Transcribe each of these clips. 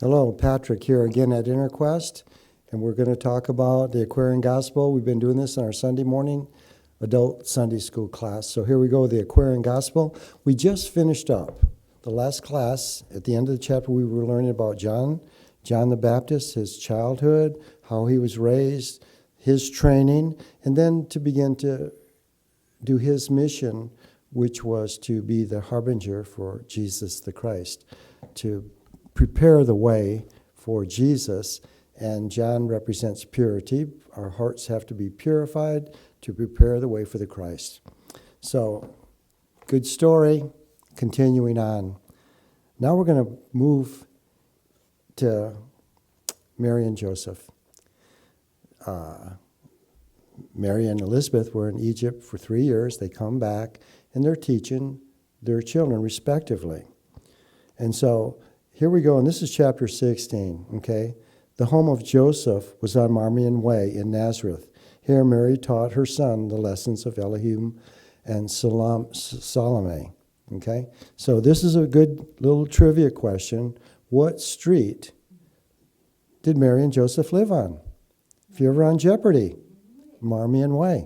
Hello, Patrick here again at InnerQuest, and we're going to talk about the Aquarian Gospel. We've been doing this in our Sunday morning adult Sunday school class. So here we go, the Aquarian Gospel. We just finished up the last class. At the end of the chapter, we were learning about John the Baptist, his childhood, how he was raised, his training, and then to begin to do his mission, which was to be the harbinger for Jesus the Christ, to prepare the way for Jesus. And John represents purity. Our hearts have to be purified to prepare the way for the Christ. So, good story. Continuing on. Now we're going to move to Mary and Joseph. Mary and Elizabeth were in Egypt for 3 years. They come back, and they're teaching their children respectively. And so, here we go, and this is chapter 16, okay? The home of Joseph was on Marmion Way in Nazareth. Here Mary taught her son the lessons of Elohim and Salome, okay? So this is a good little trivia question. What street did Mary and Joseph live on? If you're ever on Jeopardy, Marmion Way.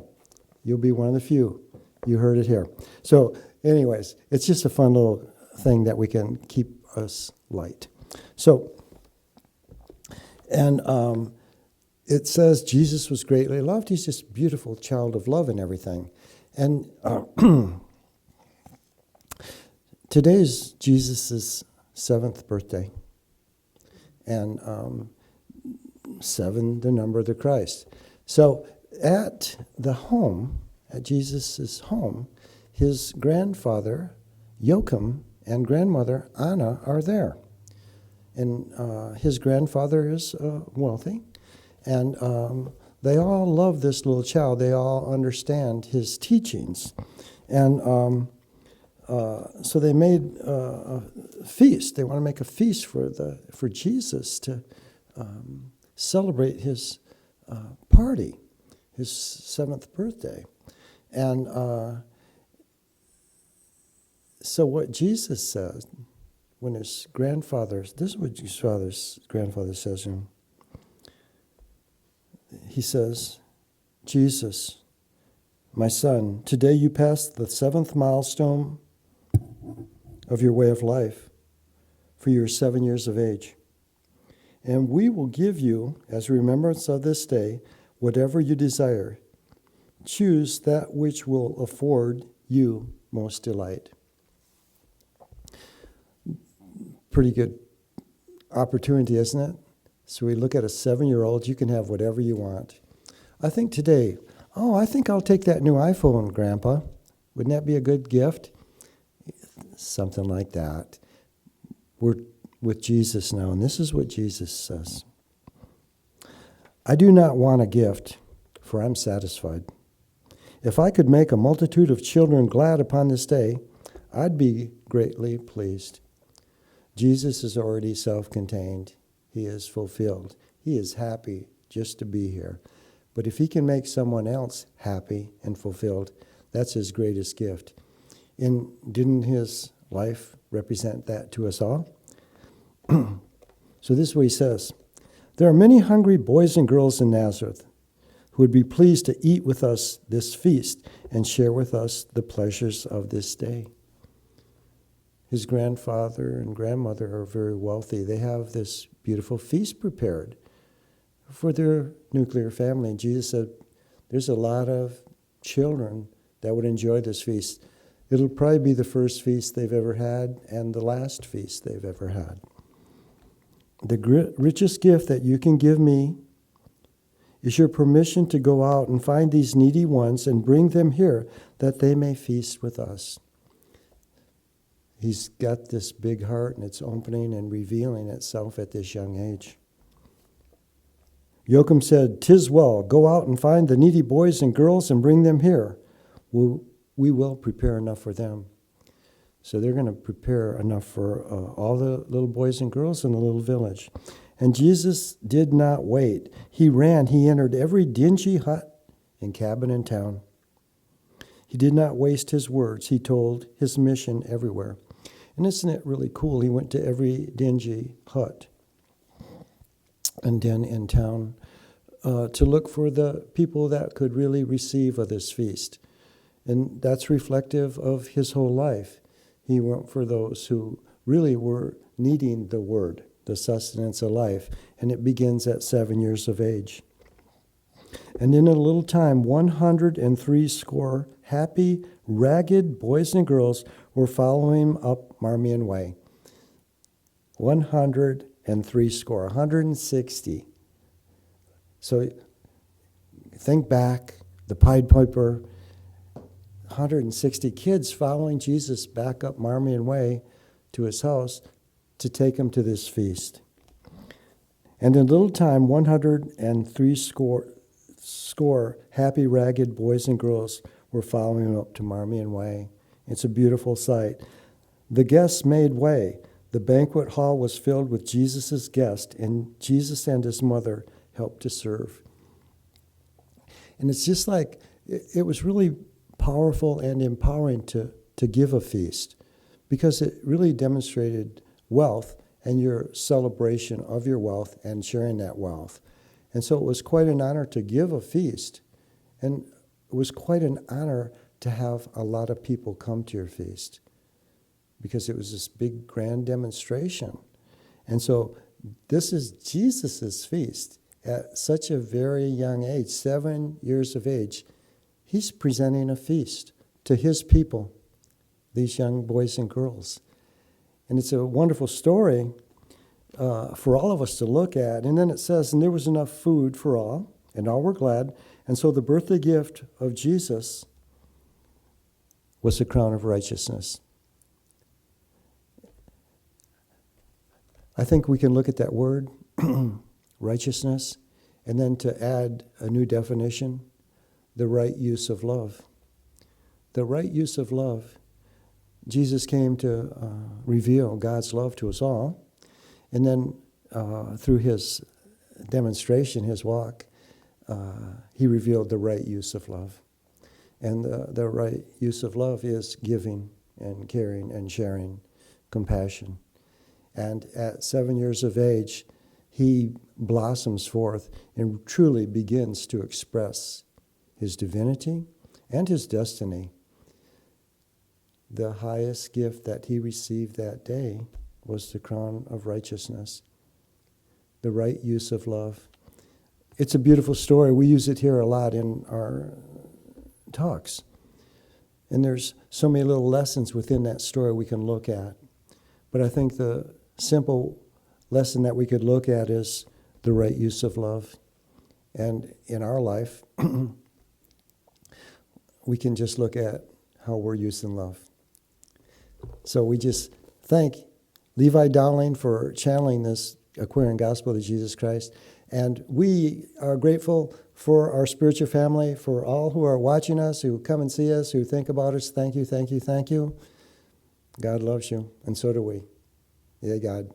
You'll be one of the few. You heard it here. So anyways, it's just a fun little thing that we can keep us light. So, and it says Jesus was greatly loved. He's just a beautiful child of love and everything. And today is Jesus' 7th birthday. And 7, the number of the Christ. So at the home, at Jesus' home, his grandfather, Joachim, and grandmother, Anna, are there. And his grandfather is wealthy. And they all love this little child. They all understand his teachings. And so they made a feast. They want to make a feast for Jesus to celebrate his party, his 7th birthday. And so what Jesus said when his grandfather, this is what his grandfather says to him. He says, Jesus, my son, today you passed the 7th milestone of your way of life, for you are 7 years of age. And we will give you, as a remembrance of this day, whatever you desire. Choose that which will afford you most delight. Pretty good opportunity, isn't it? So we look at a 7-year-old, you can have whatever you want. I think today, I think I'll take that new iPhone, Grandpa. Wouldn't that be a good gift? Something like that. We're with Jesus now, and this is what Jesus says. I do not want a gift, for I'm satisfied. If I could make a multitude of children glad upon this day, I'd be greatly pleased. Jesus is already self-contained. He is fulfilled. He is happy just to be here. But if he can make someone else happy and fulfilled, that's his greatest gift. Didn't his life represent that to us all? So this is what he says. There are many hungry boys and girls in Nazareth who would be pleased to eat with us this feast and share with us the pleasures of this day. His grandfather and grandmother are very wealthy. They have this beautiful feast prepared for their nuclear family. And Jesus said, there's a lot of children that would enjoy this feast. It'll probably be the first feast they've ever had and the last feast they've ever had. The richest gift that you can give me is your permission to go out and find these needy ones and bring them here that they may feast with us. He's got this big heart, and it's opening and revealing itself at this young age. Joachim said, "'Tis well, go out and find the needy boys and girls and bring them here. We will prepare enough for them." So they're going to prepare enough for all the little boys and girls in the little village. And Jesus did not wait. He ran. He entered every dingy hut and cabin in town. He did not waste his words. He told his mission everywhere. And isn't it really cool? He went to every dingy hut and then in town to look for the people that could really receive of this feast. And that's reflective of his whole life. He went for those who really were needing the word, the sustenance of life. And it begins at 7 years of age. And in a little time, 103 score happy, ragged boys and girls were following him up Marmion Way. 103 score, 160. So think back, the Pied Piper, 160 kids following Jesus back up Marmion Way to his house to take him to this feast. And in a little time, 103 score happy, ragged boys and girls were following him up to Marmion Way. It's a beautiful sight. The guests made way. The banquet hall was filled with Jesus' guests, and Jesus and his mother helped to serve. And it's just like, it was really powerful and empowering to give a feast, because it really demonstrated wealth and your celebration of your wealth and sharing that wealth. And so it was quite an honor to give a feast, and it was quite an honor to have a lot of people come to your feast, because it was this big grand demonstration. And so this is Jesus's feast at such a very young age, 7 years of age. He's presenting a feast to his people, these young boys and girls. And it's a wonderful story for all of us to look at. And then it says, and there was enough food for all, and all were glad. And so the birthday gift of Jesus was the crown of righteousness. I think we can look at that word, righteousness, and then to add a new definition, the right use of love. The right use of love. Jesus came to reveal God's love to us all. And then through his demonstration, his walk, he revealed the right use of love. And the right use of love is giving and caring and sharing, compassion. And at 7 years of age, he blossoms forth and truly begins to express his divinity and his destiny. The highest gift that he received that day was the crown of righteousness, the right use of love. It's a beautiful story. We use it here a lot in our talks. And there's so many little lessons within that story we can look at. But I think the simple lesson that we could look at is the right use of love. And in our life, we can just look at how we're using love. So we just thank Levi Dowling for channeling this Aquarian gospel to Jesus Christ. And we are grateful for our spiritual family, for all who are watching us, who come and see us, who think about us. Thank you, thank you, thank you. God loves you, and so do we. Yeah, God.